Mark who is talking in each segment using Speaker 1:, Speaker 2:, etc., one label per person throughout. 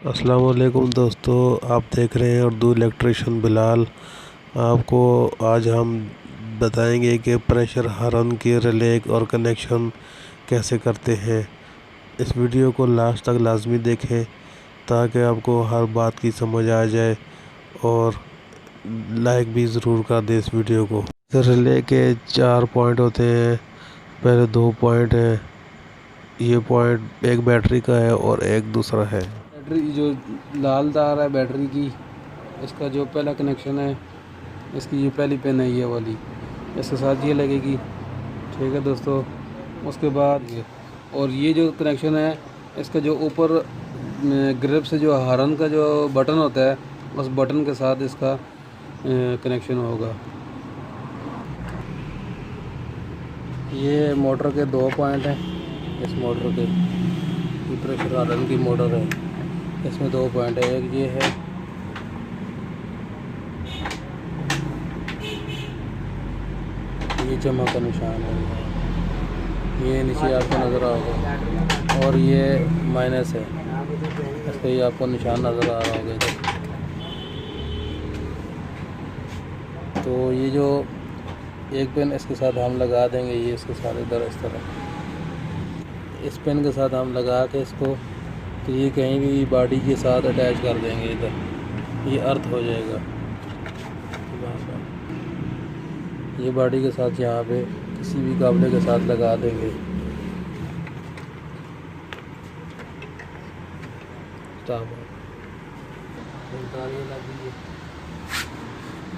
Speaker 1: अस्सलाम वालेकुम दोस्तों, आप देख रहे हैं उर्दू इलेक्ट्रिशियन बिलाल। आपको आज हम बताएंगे कि प्रेशर हारन के रिले और कनेक्शन कैसे करते हैं। इस वीडियो को लास्ट तक लाजमी देखें ताकि आपको हर बात की समझ आ जाए और लाइक भी ज़रूर कर दें इस वीडियो को। रिले के 4 पॉइंट होते हैं। पहले 2 पॉइंट हैं, ये पॉइंट एक बैटरी का है और एक दूसरा है।
Speaker 2: बैटरी जो लाल तार है बैटरी की, इसका जो पहला कनेक्शन है, इसकी ये पहली पिन है ये वाली, इसके साथ ये लगेगी। ठीक है दोस्तों, उसके बाद ये जो कनेक्शन है, इसका जो ऊपर ग्रिप से जो हॉर्न का जो बटन होता है, उस बटन के साथ इसका कनेक्शन होगा। ये मोटर के 2 पॉइंट हैं। इस मोटर के प्रेशर हॉर्न की मोटर है, इसमें 2 पॉइंट है। एक ये है, ये चमक का निशान है, ये नीचे आपको नज़र आ होगा, और ये माइनस है, इस पर ये आपको निशान नज़र आ रहा होगा इधर। तो ये जो एक पिन इसके साथ हम लगा देंगे, ये इसके साथ इधर इस तरह इस पिन के साथ हम लगा के इसको, तो ये कहीं भी बॉडी के साथ अटैच कर देंगे इधर, ये अर्थ हो जाएगा। ये बॉडी के साथ यहाँ पे किसी भी काबले के साथ लगा देंगे।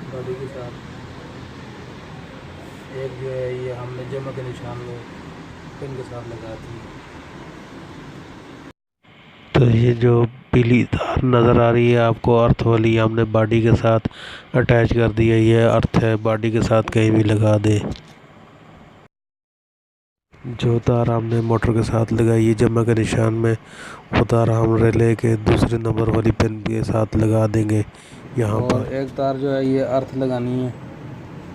Speaker 2: बॉडी के साथ एक जो है, ये हमने जमा के निशान में पिन के साथ लगा दी।
Speaker 1: तो ये जो पीली तार नज़र आ रही है आपको, अर्थ वाली, हमने बॉडी के साथ अटैच कर दी है। ये अर्थ है, बॉडी के साथ कहीं भी लगा दे। जो तार हमने मोटर के साथ लगाई है जमा के निशान में, वो तार हम रिले के दूसरे नंबर वाली पिन के साथ लगा देंगे यहाँ पर।
Speaker 2: एक तार जो है, ये अर्थ लगानी है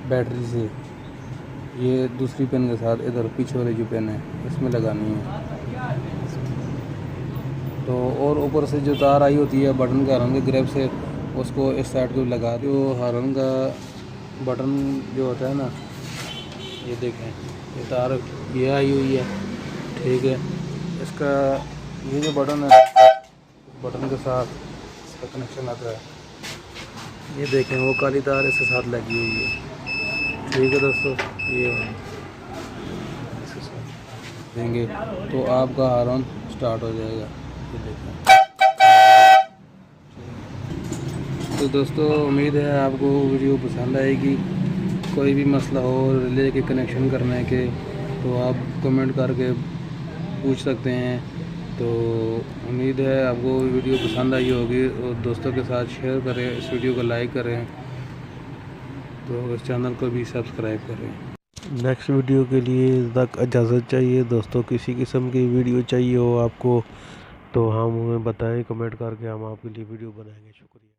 Speaker 2: बैटरी से, ये दूसरी पिन के साथ इधर पीछे वाली जो पिन है इसमें लगानी है। तो और ऊपर से जो तार आई होती है बटन का हॉर्न के ग्रिप से, उसको इस साइड को लगा दो। हॉर्न का बटन जो होता है ना, ये देखें, ये तार ये आई हुई है। ठीक है, इसका ये जो बटन है, बटन के साथ इसका कनेक्शन आता है। ये देखें, वो काली तार इसके साथ लगी हुई है। ठीक है दोस्तों, ये इसके साथ देंगे तो आपका हॉर्न स्टार्ट हो जाएगा। ये देखें। तो दोस्तों, उम्मीद है आपको वीडियो पसंद आएगी। कोई भी मसला हो रिले के कनेक्शन करने के, तो आप कमेंट करके पूछ सकते हैं। तो उम्मीद है आपको वीडियो पसंद आई होगी, और दोस्तों के साथ शेयर करें, इस वीडियो को लाइक करें, तो इस चैनल को भी सब्सक्राइब करें।
Speaker 1: नेक्स्ट वीडियो के लिए तक इजाज़त चाहिए दोस्तों। किसी किस्म की वीडियो चाहिए हो आपको तो हम हमें बताएं, कमेंट करके हम आपके लिए वीडियो बनाएंगे।